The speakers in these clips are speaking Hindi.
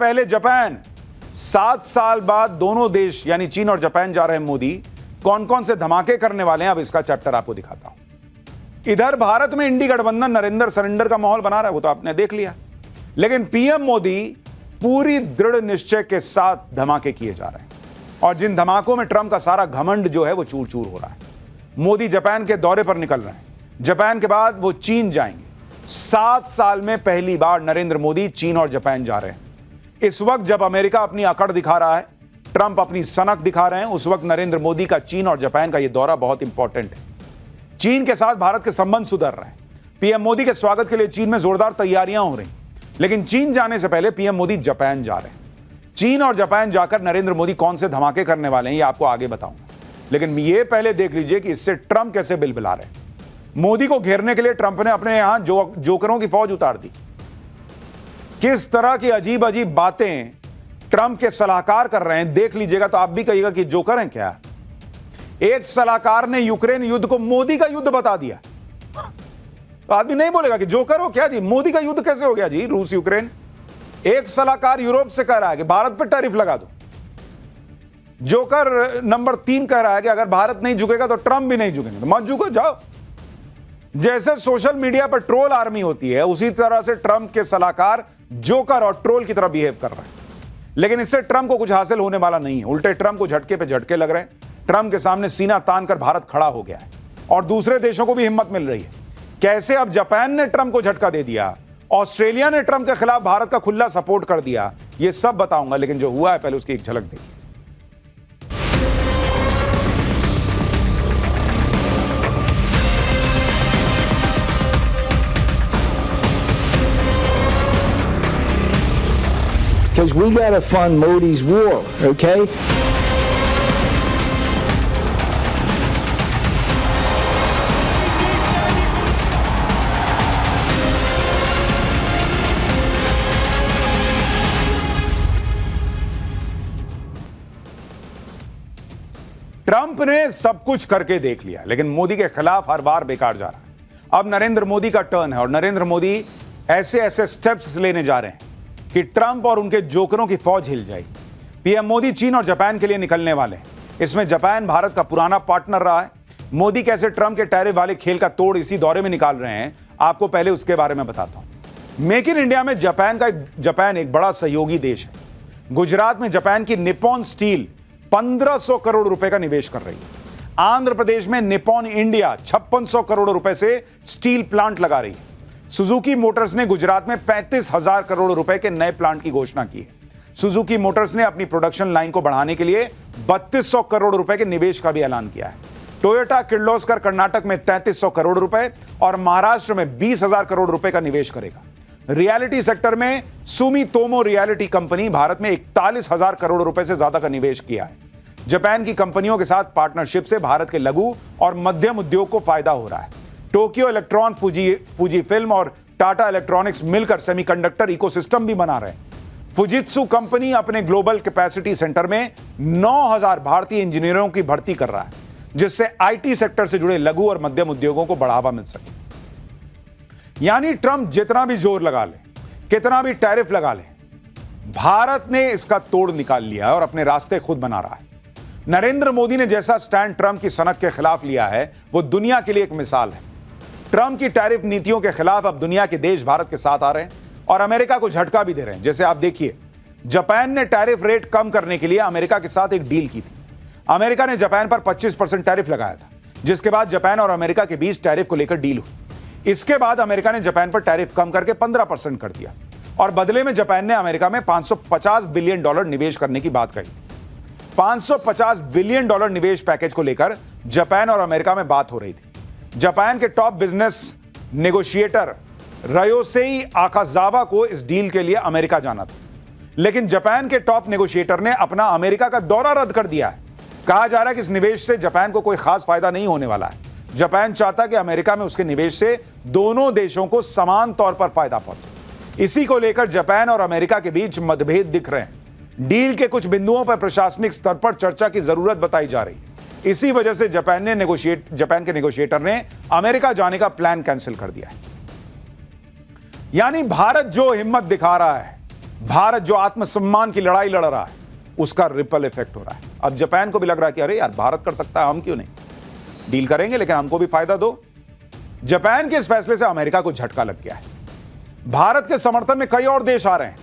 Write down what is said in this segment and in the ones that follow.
पहले जापान, 7 साल बाद दोनों देश यानी चीन और जापान जा रहे हैं मोदी। कौन कौन से धमाके करने वाले हैं अब इसका चैप्टर आपको दिखाता हूं। इधर भारत में इंडी गठबंधन नरेंद्र सरेंडर का माहौल बना रहा है, वो तो आपने देख लिया। लेकिन पीएम मोदी पूरी दृढ़ निश्चय के साथ धमाके किए जा रहे हैं और जिन धमाकों में ट्रंप का सारा घमंड जो है वो चूर चूर हो रहा है। मोदी जापान के दौरे पर निकल रहे हैं, जापान के बाद वो चीन जाएंगे। 7 साल में पहली बार नरेंद्र मोदी चीन और जापान जा रहे हैं। इस वक्त जब अमेरिका अपनी अकड़ दिखा रहा है, ट्रंप अपनी सनक दिखा रहे हैं, उस वक्त नरेंद्र मोदी का चीन और जापान का यह दौरा बहुत इंपॉर्टेंट है। चीन के साथ भारत के संबंध सुधर रहे हैं। पीएम मोदी के स्वागत के लिए चीन में जोरदार तैयारियां हो रही, लेकिन चीन जाने से पहले पीएम मोदी जापान जा रहे हैं। चीन और जापान जाकर नरेंद्र मोदी कौन से धमाके करने वाले हैं ये आपको आगे बताऊंगा, लेकिन ये पहले देख लीजिए कि इससे ट्रंप कैसे बिलबिला रहे हैं। मोदी को घेरने के लिए ट्रंप ने अपने यहां जोकरों की फौज उतार दी। किस तरह की अजीब अजीब बातें ट्रंप के सलाहकार कर रहे हैं देख लीजिएगा तो आप भी कहिएगा कि जोकर हैं क्या। एक सलाहकार ने यूक्रेन युद्ध को मोदी का युद्ध बता दिया, तो आदमी नहीं बोलेगा कि जोकर हो क्या जी, मोदी का युद्ध कैसे हो गया जी रूस यूक्रेन। एक सलाहकार यूरोप से कह रहा है कि भारत पर टैरिफ लगा दो। जोकर नंबर 3 कह रहा है कि अगर भारत नहीं झुकेगा तो ट्रंप भी नहीं झुकेंगे, तो मत झुको जाओ। जैसे सोशल मीडिया पर ट्रोल आर्मी होती है, उसी तरह से ट्रंप के सलाहकार जोकर और ट्रोल की तरह बिहेव कर रहे हैं। लेकिन इससे ट्रंप को कुछ हासिल होने वाला नहीं है, उल्टे ट्रंप को झटके पे झटके लग रहे हैं। ट्रंप के सामने सीना तान कर भारत खड़ा हो गया है और दूसरे देशों को भी हिम्मत मिल रही है। कैसे अब जापान ने ट्रंप को झटका दे दिया, ऑस्ट्रेलिया ने ट्रंप के खिलाफ भारत का खुला सपोर्ट कर दिया, ये सब बताऊंगा। लेकिन जो हुआ है पहले उसकी एक झलक देखिए। Because we got to fund Modi's war, okay? Trump ने सब कुछ करके देख लिया, लेकिन मोदी के खिलाफ हर बार बेकार जा रहा है। अब नरेंद्र मोदी का टर्न है और नरेंद्र मोदी ऐसे ऐसे स्टेप्स लेने जा रहे हैं कि ट्रंप और उनके जोकरों की फौज हिल जाएगी। पीएम मोदी चीन और जापान के लिए निकलने वाले हैं। इसमें जापान भारत का पुराना पार्टनर रहा है। मोदी कैसे ट्रंप के टैरिफ वाले खेल का तोड़ इसी दौरे में निकाल रहे हैं, आपको पहले उसके बारे में बताता हूं। मेक इन इंडिया में जापान एक बड़ा सहयोगी देश है। गुजरात में जापान की निप्पॉन स्टील 1500 करोड़ रुपए का निवेश कर रही है। आंध्र प्रदेश में निप्पॉन इंडिया 5600 करोड़ रुपए से स्टील प्लांट लगा रही है। सुजुकी मोटर्स ने गुजरात में 35,000 करोड़ रुपए के नए प्लांट की घोषणा की है। सुजुकी मोटर्स ने अपनी प्रोडक्शन लाइन को बढ़ाने के लिए 3200 करोड़ रुपए के निवेश का भी ऐलान किया है। टोयोटा किर्लोस्कर कर्नाटक में 3300 करोड़ रुपए और महाराष्ट्र में 20,000 करोड़ रुपए का निवेश करेगा। रियलिटी सेक्टर में सुमितोमो रियलिटी कंपनी भारत में 41,000 करोड़ रुपए से ज्यादा का निवेश किया है। जापान की कंपनियों के साथ पार्टनरशिप से भारत के लघु और मध्यम उद्योग को फायदा हो रहा है। टोक्यो इलेक्ट्रॉन, फुजी फिल्म और टाटा इलेक्ट्रॉनिक्स मिलकर सेमीकंडक्टर इकोसिस्टम भी बना रहे हैं। फुजित्सु कंपनी अपने ग्लोबल कैपेसिटी सेंटर में 9,000 भारतीय इंजीनियरों की भर्ती कर रहा है, जिससे आईटी सेक्टर से जुड़े लघु और मध्यम उद्योगों को बढ़ावा मिल सके। यानी ट्रंप जितना भी जोर लगा ले, कितना भी टैरिफ लगा ले, भारत ने इसका तोड़ निकाल लिया है और अपने रास्ते खुद बना रहा है। नरेंद्र मोदी ने जैसा स्टैंड ट्रंप की सनक के खिलाफ लिया है, वो दुनिया के लिए एक मिसाल है। ट्रंप की टैरिफ नीतियों के खिलाफ अब दुनिया के देश भारत के साथ आ रहे हैं और अमेरिका को झटका भी दे रहे हैं। जैसे आप देखिए, जापान ने टैरिफ रेट कम करने के लिए अमेरिका के साथ एक डील की थी। अमेरिका ने जापान पर 25% टैरिफ लगाया था, जिसके बाद जापान और अमेरिका के बीच टैरिफ को लेकर डील हुई। इसके बाद अमेरिका ने जापान पर टैरिफ कम करके 15% कर दिया और बदले में जापान ने अमेरिका में $550 बिलियन निवेश करने की बात कही। $550 बिलियन निवेश पैकेज को लेकर जापान और अमेरिका में बात हो रही थी। जापान के टॉप बिजनेस नेगोशिएटर रयोसेई आकाजावा को इस डील के लिए अमेरिका जाना था, लेकिन जापान के टॉप नेगोशिएटर ने अपना अमेरिका का दौरा रद्द कर दिया है। कहा जा रहा है कि इस निवेश से जापान को कोई खास फायदा नहीं होने वाला है। जापान चाहता कि अमेरिका में उसके निवेश से दोनों देशों को समान तौर पर फायदा पहुंचे। इसी को लेकर जापान और अमेरिका के बीच मतभेद दिख रहे हैं। डील के कुछ बिंदुओं पर प्रशासनिक स्तर पर चर्चा की जरूरत बताई जा रही है। इसी वजह से जापान के नेगोशिएटर ने अमेरिका जाने का प्लान कैंसिल कर दिया है। यानी भारत जो हिम्मत दिखा रहा है भारत जो आत्मसम्मान की लड़ाई लड़ रहा है उसका रिपल इफेक्ट हो रहा है। अब जापान को भी लग रहा है कि अरे यार भारत कर सकता है, हम क्यों नहीं, डील करेंगे लेकिन हमको भी फायदा दो। जापान के इस फैसले से अमेरिका को झटका लग गया है। भारत के समर्थन में कई और देश आ रहे हैं।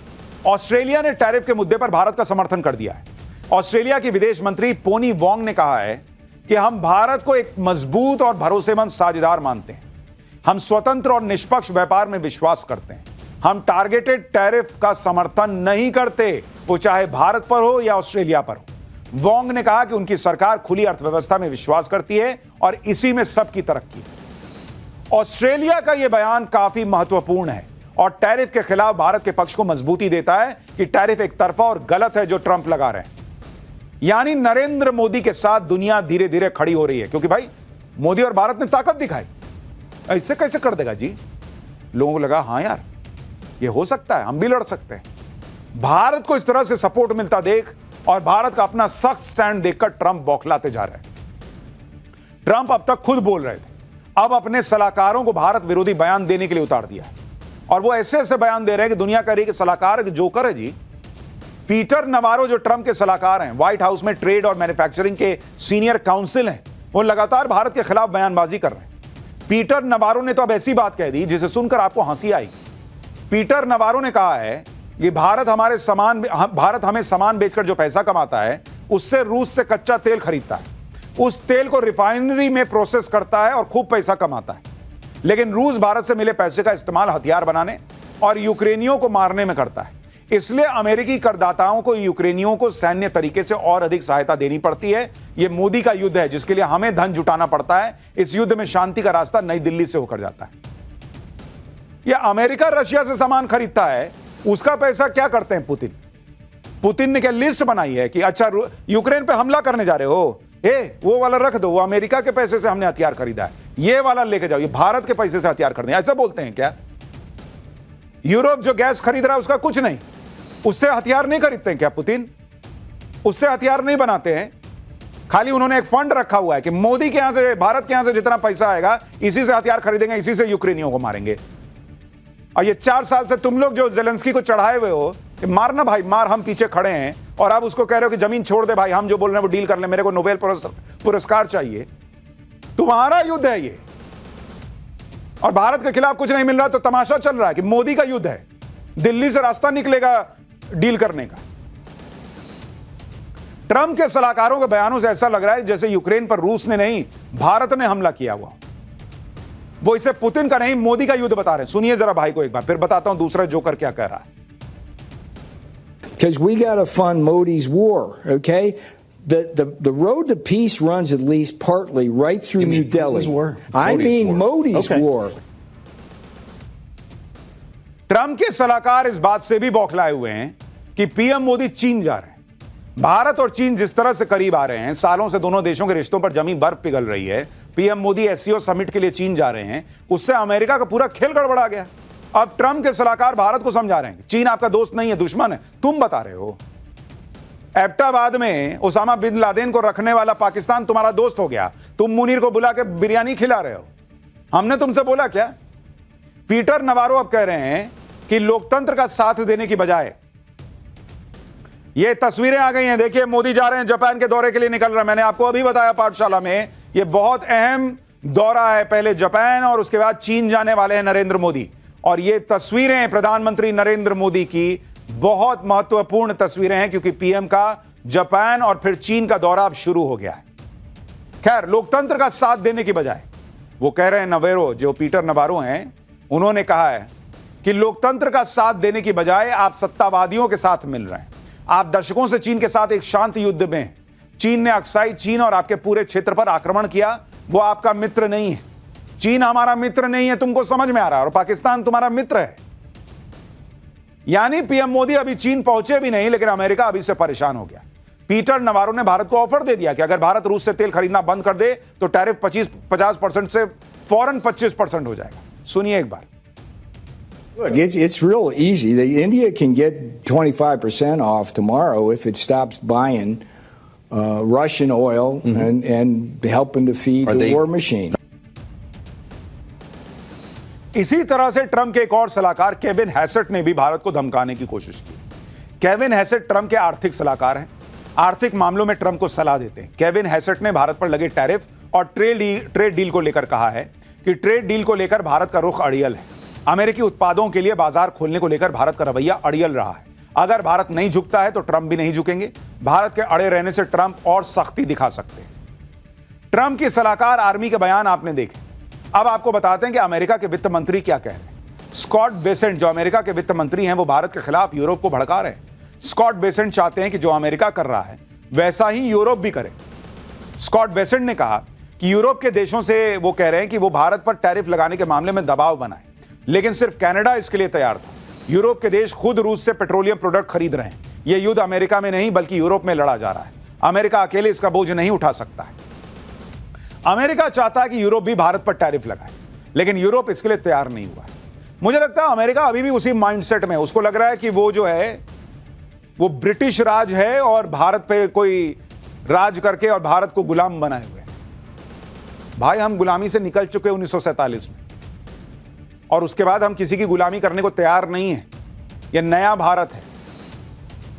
ऑस्ट्रेलिया ने टैरिफ के मुद्दे पर भारत का समर्थन कर दिया है। ऑस्ट्रेलिया की विदेश मंत्री पोनी वोंग ने कहा है कि हम भारत को एक मजबूत और भरोसेमंद साझेदार मानते हैं। हम स्वतंत्र और निष्पक्ष व्यापार में विश्वास करते हैं। हम टारगेटेड टैरिफ का समर्थन नहीं करते, वो चाहे भारत पर हो या ऑस्ट्रेलिया पर हो। वोंग ने कहा कि उनकी सरकार खुली अर्थव्यवस्था में विश्वास करती है और इसी में सबकी तरक्की है। ऑस्ट्रेलिया का यह बयान काफी महत्वपूर्ण है और टैरिफ के खिलाफ भारत के पक्ष को मजबूती देता है कि टैरिफ एक तरफा और गलत है जो ट्रंप लगा रहे हैं। यानी नरेंद्र मोदी के साथ दुनिया धीरे धीरे खड़ी हो रही है, क्योंकि भाई मोदी और भारत ने ताकत दिखाई। ऐसे कैसे कर देगा जी? लोगों को लगा हाँ यार ये हो सकता है, हम भी लड़ सकते हैं। भारत को इस तरह से सपोर्ट मिलता देख और भारत का अपना सख्त स्टैंड देखकर ट्रंप बौखलाते जा रहे हैं। ट्रंप अब तक खुद बोल रहे थे, अब अपने सलाहकारों को भारत विरोधी बयान देने के लिए उतार दिया और वो ऐसे ऐसे बयान दे रहे हैं कि दुनिया कह रही है कि सलाहकार जोकर है जी। पीटर नवारो जो ट्रंप के सलाहकार हैं, व्हाइट हाउस में ट्रेड और मैन्युफैक्चरिंग के सीनियर काउंसिल हैं, वो लगातार भारत के खिलाफ बयानबाजी कर रहे हैं। पीटर नवारो ने तो अब ऐसी बात कह दी जिसे सुनकर आपको हंसी आई। पीटर नवारो ने कहा है कि भारत हमें सामान बेचकर जो पैसा कमाता है उससे रूस से कच्चा तेल खरीदता है, उस तेल को रिफाइनरी में प्रोसेस करता है और खूब पैसा कमाता है। लेकिन रूस भारत से मिले पैसे का इस्तेमाल हथियार बनाने और यूक्रेनियों को मारने में करता है। इसलिए अमेरिकी करदाताओं को यूक्रेनियों को सैन्य तरीके से और अधिक सहायता देनी पड़ती है। यह मोदी का युद्ध है जिसके लिए हमें धन जुटाना पड़ता है। इस युद्ध में शांति का रास्ता नई दिल्ली से होकर जाता है। यह अमेरिका रशिया से सामान खरीदता है, उसका पैसा क्या करते हैं पुतिन ने क्या लिस्ट बनाई है कि अच्छा यूक्रेन पे हमला करने जा रहे हो, वो वाला रख दो, वो अमेरिका के पैसे से हमने हथियार खरीदा है, ये वाला लेके जाओ, ये भारत के पैसे से हथियार खरीदे, ऐसा बोलते हैं क्या? यूरोप जो गैस खरीद रहा है उसका कुछ नहीं, उससे हथियार नहीं खरीदते हैं क्या पुतिन? उससे हथियार नहीं बनाते हैं। खाली उन्होंने एक फंड रखा हुआ है कि मोदी के यहां से, भारत के यहां से जितना पैसा आएगा इसी से हथियार खरीदेंगे, इसी से यूक्रेनियों को मारेंगे। और ये 4 साल से तुम लोग जो जेलेंस्की को चढ़ाए हुए हो कि मारना भाई मार, हम पीछे खड़े हैं, और आप उसको कह रहे हो कि जमीन छोड़ दे भाई, हम जो बोल रहे हैं वो डील कर ले, मेरे को नोबेल पुरस्कार चाहिए। तुम्हारा युद्ध है ये, और भारत के खिलाफ कुछ नहीं मिल रहा तो तमाशा चल रहा है कि मोदी का युद्ध है, दिल्ली से रास्ता निकलेगा डील करने का। ट्रंप के सलाहकारों के बयानों से ऐसा लग रहा है जैसे यूक्रेन पर रूस ने नहीं भारत ने हमला किया हुआ। वो इसे पुतिन का नहीं मोदी का युद्ध बता रहे हैं। सुनिए जरा भाई को एक बार, फिर बताता हूं दूसरा जोकर क्या कह रहा है। Because we got to fund Modi's war, okay? The road to peace runs at least partly right through New Delhi. I mean Modi's war. Trump के सलाहकार इस बात से भी बौखलाए हुए हैं कि पीएम मोदी चीन जा रहे हैं। भारत और चीन जिस तरह से करीब आ रहे हैं, सालों से दोनों देशों के रिश्तों पर जमी बर्फ पिघल रही है। पीएम मोदी एससीओ समिट के लिए चीन जा रहे हैं, उससे अमेरिका का पूरा खेल गड़बड़ा गया। अब ट्रंप के सलाहकार भारत को समझा रहे हैं चीन आपका दोस्त नहीं है, दुश्मन है, तुम बता रहे हो। एबटाबाद में ओसामा बिन लादेन को रखने वाला पाकिस्तान तुम्हारा दोस्त हो गया, तुम मुनीर को बुला के बिरयानी खिला रहे हो, हमने तुमसे बोला क्या? पीटर नवारो अब कह रहे हैं कि लोकतंत्र का साथ देने की बजाय, ये तस्वीरें आ गई हैं, देखिए मोदी जा रहे हैं जापान के दौरे के लिए निकल रहे हैं। मैंने आपको अभी बताया पाठशाला में, ये बहुत अहम दौरा है, पहले जापान और उसके बाद चीन जाने वाले हैं नरेंद्र मोदी। और ये तस्वीरें प्रधानमंत्री नरेंद्र मोदी की बहुत महत्वपूर्ण तस्वीरें हैं, क्योंकि पीएम का जापान और फिर चीन का दौरा अब शुरू हो गया है। खैर, लोकतंत्र का साथ देने की बजाय, वो कह रहे हैं नवेरो, जो पीटर नवारो हैं, उन्होंने कहा है कि लोकतंत्र का साथ देने की बजाय आप सत्तावादियों के साथ मिल रहे हैं। आप दशकों से चीन के साथ एक शांत युद्ध में हैं। चीन ने अक्साई चीन और आपके पूरे क्षेत्र पर आक्रमण किया, वो आपका मित्र नहीं है। चीन हमारा मित्र नहीं है, तुमको समझ में आ रहा है, और पाकिस्तान तुम्हारा मित्र है। यानी पीएम मोदी अभी चीन पहुंचे भी नहीं, लेकिन अमेरिका अभी से परेशान हो गया। पीटर नवारो ने भारत को ऑफर दे दिया कि अगर भारत रूस से तेल खरीदना बंद कर दे तो टैरिफ 50% से फौरन 25% हो जाएगा। सुनिए एक बार। Look, it's real easy. India can get 25% off tomorrow if it stops buying Russian oil and helping to feed the war machine. इसी तरह से ट्रंप के एक और सलाहकार केविन हैसेट ने भी भारत को धमकाने की कोशिश की। केविन हैसेट ट्रंप के आर्थिक सलाहकार हैं, आर्थिक मामलों में ट्रंप को सलाह देते हैं। केविन हैसेट ने भारत पर लगे टैरिफ और ट्रेड डील को लेकर कहा है कि ट्रेड डील को लेकर भारत का रुख अड़ियल है। अमेरिकी उत्पादों के लिए बाजार खोलने को लेकर भारत का रवैया अड़ियल रहा है। अगर भारत नहीं झुकता है तो ट्रंप भी नहीं झुकेंगे। भारत के अड़े रहने से ट्रंप और सख्ती दिखा सकते हैं। ट्रंप की सलाहकार आर्मी के बयान आपने देखे। अब आपको बताते हैं कि अमेरिका के वित्त मंत्री क्या कह रहे हैं। स्कॉट बेसेंट, जो अमेरिका के वित्त मंत्री हैं, वो भारत के खिलाफ यूरोप को भड़का रहे हैं। स्कॉट बेसेंट चाहते हैं कि जो अमेरिका कर रहा है वैसा ही यूरोप भी करे। स्कॉट बेसेंट ने कहा कि यूरोप के देशों से वो कह रहे हैं कि वो भारत पर टैरिफ लगाने के मामले में दबाव बनाए, लेकिन सिर्फ कनाडा इसके लिए तैयार था। यूरोप के देश खुद रूस से पेट्रोलियम प्रोडक्ट खरीद रहे हैं। यह युद्ध अमेरिका में नहीं बल्कि यूरोप में लड़ा जा रहा है। अमेरिका अकेले इसका बोझ नहीं उठा सकता है। अमेरिका चाहता है कि यूरोप भी भारत पर टैरिफ लगाए, लेकिन यूरोप इसके लिए तैयार नहीं हुआ है। मुझे लगता है अमेरिका अभी भी उसी माइंडसेट में, उसको लग रहा है कि वो जो है वो ब्रिटिश राज है और भारत पे कोई राज करके और भारत को गुलाम बनाए हुए। भाई, हम गुलामी से निकल चुके 1947 में, और उसके बाद हम किसी की गुलामी करने को तैयार नहीं है। यह नया भारत है।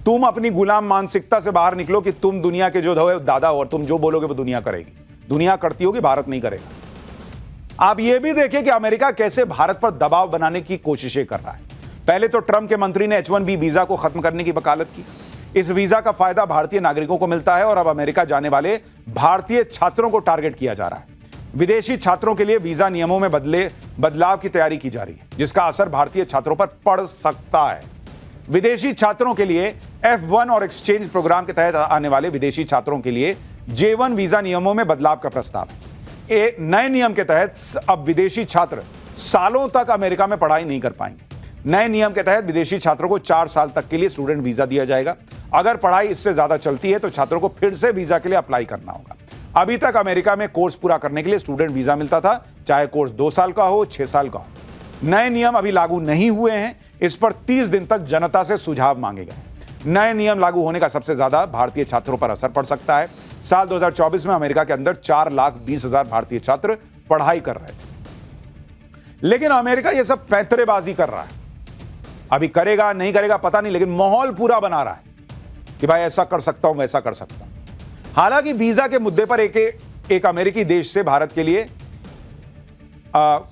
तुम अपनी गुलाम मानसिकता से बाहर निकलो कि तुम दुनिया के जो दादा हो और तुम जो बोलोगे वो दुनिया करेगी। दुनिया करती होगी, भारत नहीं करेगा। आप यह भी देखिए कि अमेरिका कैसे भारत पर दबाव बनाने की कोशिशें कर रहा है। पहले तो ट्रंप के मंत्री ने H-1B वीजा को खत्म करने की वकालत की। इस वीजा का फायदा भारतीय नागरिकों को मिलता है और अब अमेरिका जाने वाले भारतीय छात्रों को टारगेट किया जा रहा है। विदेशी छात्रों के लिए वीजा नियमों में बदलाव की तैयारी की जा रही है, जिसका असर भारतीय छात्रों पर पड़ सकता है। विदेशी छात्रों के लिए F-1 और एक्सचेंज प्रोग्राम के तहत आने वाले विदेशी छात्रों के लिए J-1 वीजा नियमों में बदलाव का प्रस्ताव है। एक नए नियम के तहत अब विदेशी छात्र सालों तक अमेरिका में पढ़ाई नहीं कर पाएंगे। नए नियम के तहत विदेशी छात्रों को 4 साल तक के लिए स्टूडेंट वीजा दिया जाएगा। अगर पढ़ाई इससे ज्यादा चलती है तो छात्रों को फिर से वीजा के लिए अप्लाई करना होगा। अभी तक अमेरिका में कोर्स पूरा करने के लिए स्टूडेंट वीजा मिलता था, चाहे कोर्स 2 साल का हो, 6 साल का हो। नए नियम अभी लागू नहीं हुए हैं। इस पर 30 दिन तक जनता से सुझाव मांगे गए। नए नियम लागू होने का सबसे ज्यादा भारतीय छात्रों पर असर पड़ सकता है। साल 2024 में अमेरिका के अंदर 4,20,000 भारतीय छात्र पढ़ाई कर रहे थे, लेकिन अमेरिका यह सब पैंतरेबाजी कर रहा है। अभी करेगा नहीं करेगा पता नहीं, लेकिन माहौल पूरा बना रहा है कि भाई ऐसा कर सकता हूं, वैसा कर सकता हूं। हालांकि वीजा के मुद्दे पर एक अमेरिकी देश से भारत के लिए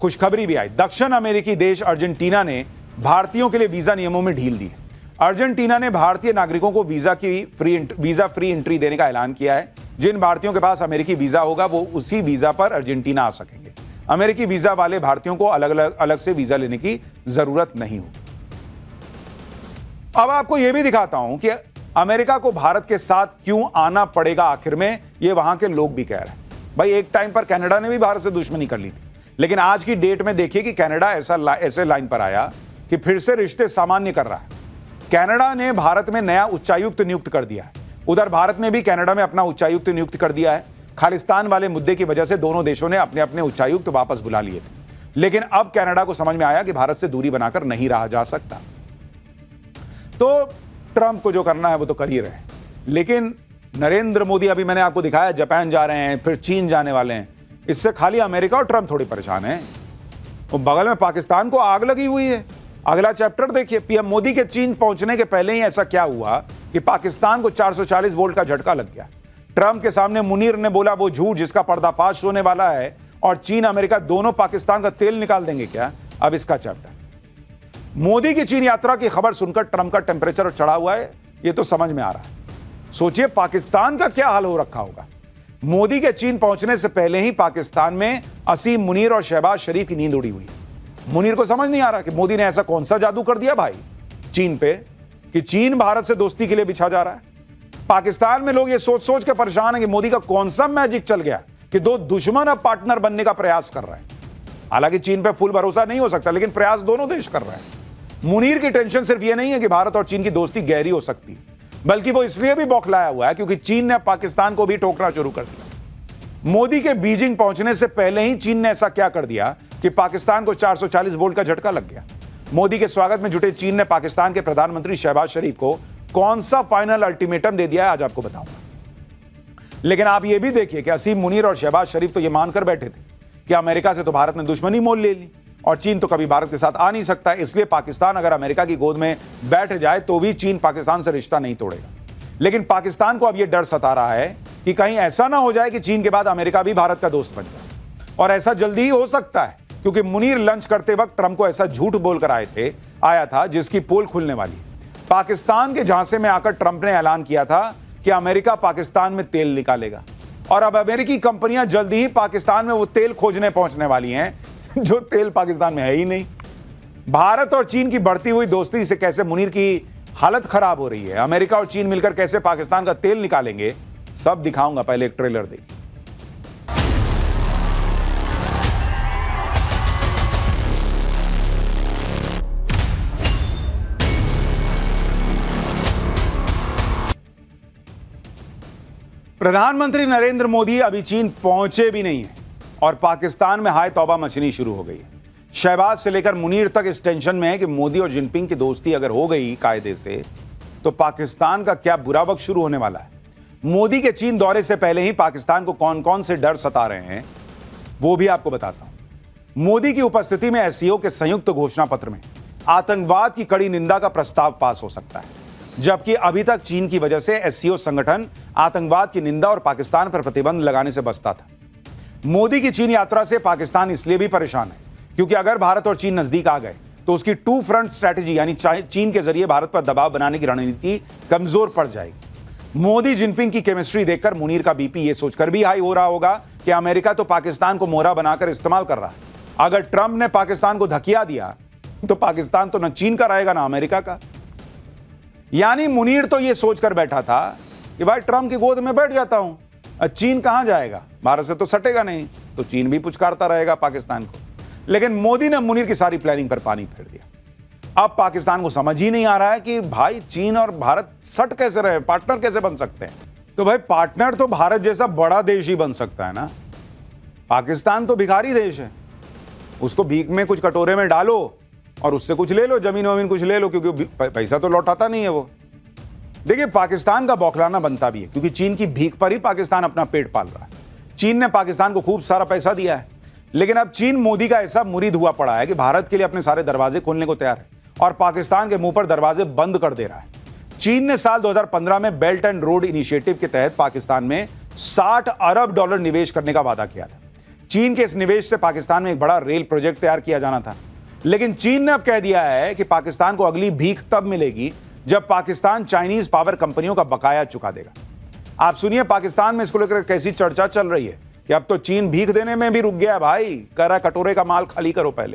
खुशखबरी भी आई। दक्षिण अमेरिकी देश अर्जेंटीना ने भारतीयों के लिए वीजा नियमों में ढील दी है। अर्जेंटीना ने भारतीय नागरिकों को वीजा फ्री एंट्री देने का ऐलान किया है। जिन भारतीयों के पास अमेरिकी वीजा होगा वो उसी वीजा पर अर्जेंटीना आ सकेंगे। अमेरिकी वीजा वाले भारतीयों को अलग से वीजा लेने की जरूरत नहीं होगी। अब आपको यह भी दिखाता हूं कि अमेरिका को भारत के साथ क्यों आना पड़ेगा आखिर में, ये वहां के लोग भी कह रहे हैं। भाई, एक टाइम पर कनाडा ने भी भारत से दुश्मनी कर ली थी, लेकिन आज की डेट में देखिए कि कनाडा ऐसे लाइन पर आया कि फिर से रिश्ते सामान्य कर रहा है। कनाडा ने भारत में नया उच्चायुक्त नियुक्त कर दिया है। उधर भारत ने भी कनाडा में अपना उच्चायुक्त नियुक्त कर दिया है। खालिस्तान वाले मुद्दे की वजह से दोनों देशों ने अपने अपने उच्चायुक्त वापस बुला लिए थे, लेकिन अब कनाडा को समझ में आया कि भारत से दूरी बनाकर नहीं रहा जा सकता। तो ट्रंप को जो करना है वो तो कर ही रहे हैं, लेकिन नरेंद्र मोदी, अभी मैंने आपको दिखाया, जापान जा रहे हैं, फिर चीन जाने वाले हैं। इससे खाली अमेरिका और ट्रंप थोड़ी परेशान है। वो बगल में पाकिस्तान को आग लगी हुई है। अगला चैप्टर देखिए। पीएम मोदी के चीन पहुंचने के पहले ही ऐसा क्या हुआ कि पाकिस्तान को 440 वोल्ट का झटका लग गया। ट्रंप के सामने मुनीर ने बोला वो झूठ जिसका पर्दाफाश होने वाला है, और चीन अमेरिका दोनों पाकिस्तान का तेल निकाल देंगे क्या? अब इसका चैप्टर। मोदी की चीन यात्रा की खबर सुनकर ट्रंप का टेम्परेचर चढ़ा हुआ है, यह तो समझ में आ रहा है। सोचिए पाकिस्तान का क्या हाल हो रखा होगा। मोदी के चीन पहुंचने से पहले ही पाकिस्तान में असीम मुनीर और शहबाज शरीफ की नींद उड़ी हुई। मुनीर को समझ नहीं आ रहा कि मोदी ने ऐसा कौन सा जादू कर दिया भाई चीन पे कि चीन भारत से दोस्ती के लिए बिछा जा रहा है। पाकिस्तान में लोग ये सोच सोच के परेशान है कि मोदी का कौन सा मैजिक चल गया कि दो दुश्मन अब पार्टनर बनने का प्रयास कर रहे हैं। हालांकि चीन पे फुल भरोसा नहीं हो सकता, लेकिन प्रयास दोनों देश कर रहे हैं। मुनीर की टेंशन सिर्फ ये नहीं है कि भारत और चीन की दोस्ती गहरी हो सकती है, बल्कि वो इसलिए भी बौखलाया हुआ है क्योंकि चीन ने पाकिस्तान को भी ठोकना शुरू कर दिया। मोदी के बीजिंग पहुंचने से पहले ही चीन ने ऐसा क्या कर दिया कि पाकिस्तान को 440 वोल्ट का झटका लग गया। मोदी के स्वागत में जुटे चीन ने पाकिस्तान के प्रधानमंत्री शहबाज शरीफ को कौन सा फाइनल अल्टीमेटम दे दिया है, आज आपको बताऊंगा। लेकिन आप यह भी देखिए कि असीम मुनीर और शहबाज शरीफ तो यह मानकर बैठे थे कि अमेरिका से तो भारत ने दुश्मनी मोल ले ली और चीन तो कभी भारत के साथ आ नहीं सकता, इसलिए पाकिस्तान अगर अमेरिका की गोद में बैठ जाए तो भी चीन पाकिस्तान से रिश्ता नहीं तोड़ेगा। लेकिन पाकिस्तान को अब यह डर सता रहा है कि कहीं ऐसा ना हो जाए कि चीन के बाद अमेरिका भी भारत का दोस्त बन जाए, और ऐसा जल्दी ही हो सकता है, क्योंकि मुनीर लंच करते वक्त ट्रंप को ऐसा झूठ बोलकर आया था जिसकी पोल खुलने वाली है। पाकिस्तान के झांसे में आकर ट्रंप ने ऐलान किया था कि अमेरिका पाकिस्तान में तेल निकालेगा, और अब अमेरिकी कंपनियां जल्दी ही पाकिस्तान में वो तेल खोजने पहुंचने वाली हैं जो तेल पाकिस्तान में है ही नहीं। भारत और चीन की बढ़ती हुई दोस्ती से कैसे मुनीर की हालत खराब हो रही है, अमेरिका और चीन मिलकर कैसे पाकिस्तान का तेल निकालेंगे, सब दिखाऊंगा। पहले एक ट्रेलर देखिए। प्रधानमंत्री नरेंद्र मोदी अभी चीन पहुंचे भी नहीं है और पाकिस्तान में हाय तौबा मचनी शुरू हो गई है। शहबाज से लेकर मुनीर तक इस टेंशन में है कि मोदी और जिनपिंग की दोस्ती अगर हो गई कायदे से तो पाकिस्तान का क्या बुरा वक्त शुरू होने वाला है। मोदी के चीन दौरे से पहले ही पाकिस्तान को कौन कौन से डर सता रहे हैं वो भी आपको बताता हूं। मोदी की उपस्थिति में एससीओ के संयुक्त घोषणा पत्र में आतंकवाद की कड़ी निंदा का प्रस्ताव पास हो सकता है, जबकि अभी तक चीन की वजह से एससीओ संगठन आतंकवाद की निंदा और पाकिस्तान पर प्रतिबंध लगाने से बचता था। मोदी की चीन यात्रा से पाकिस्तान इसलिए भी परेशान है क्योंकि अगर भारत और चीन नजदीक आ गए तो उसकी टू फ्रंट स्ट्रैटेजी यानी चीन के जरिए भारत पर दबाव बनाने की रणनीति कमजोर पड़ जाएगी। मोदी जिनपिंग की केमिस्ट्री देखकर मुनीर का बीपी यह सोचकर भी हाई हो रहा होगा कि अमेरिका तो पाकिस्तान को मोहरा बनाकर इस्तेमाल कर रहा है। अगर ट्रंप ने पाकिस्तान को धकिया दिया तो पाकिस्तान तो न चीन का रहेगा ना अमेरिका का। यानी मुनीर तो यह सोचकर बैठा था कि भाई ट्रंप की गोद में बैठ जाता हूं, चीन कहां जाएगा, भारत से तो सटेगा नहीं, तो चीन भी पुचकारता रहेगा पाकिस्तान को। लेकिन मोदी ने मुनीर की सारी प्लानिंग पर पानी फेर दिया। अब पाकिस्तान को समझ ही नहीं आ रहा है कि भाई चीन और भारत सट कैसे रहे, पार्टनर कैसे बन सकते हैं। तो भाई पार्टनर तो भारत जैसा बड़ा देश ही बन सकता है ना। पाकिस्तान तो भिखारी देश है, उसको भीख में कुछ कटोरे में डालो और उससे कुछ ले लो, जमीन वमीन कुछ ले लो, क्योंकि पैसा तो लौटाता नहीं है वो। देखिए पाकिस्तान का बौखलाना बनता भी है क्योंकि चीन की भीख पर ही पाकिस्तान अपना पेट पाल रहा है। चीन ने पाकिस्तान को खूब सारा पैसा दिया है, लेकिन अब चीन मोदी का ऐसा मुरीद हुआ पड़ा है कि भारत के लिए अपने सारे दरवाजे खोलने को तैयार है और पाकिस्तान के मुंह पर दरवाजे बंद कर दे रहा है। चीन ने साल 2015 में बेल्ट एंड रोड इनिशिएटिव के तहत पाकिस्तान में $60 अरब निवेश करने का वादा किया था। चीन के इस निवेश से पाकिस्तान में एक बड़ा रेल प्रोजेक्ट तैयार किया जाना था, लेकिन चीन ने अब कह दिया है कि पाकिस्तान को अगली भीख तब मिलेगी जब पाकिस्तान चाइनीज पावर कंपनियों का बकाया चुका देगा। आप सुनिए पाकिस्तान में इसको लेकर कैसी चर्चा चल रही है कि अब तो चीन भीख देने में भी रुक गया भाई, कह रहा कटोरे का माल खाली करो पहले।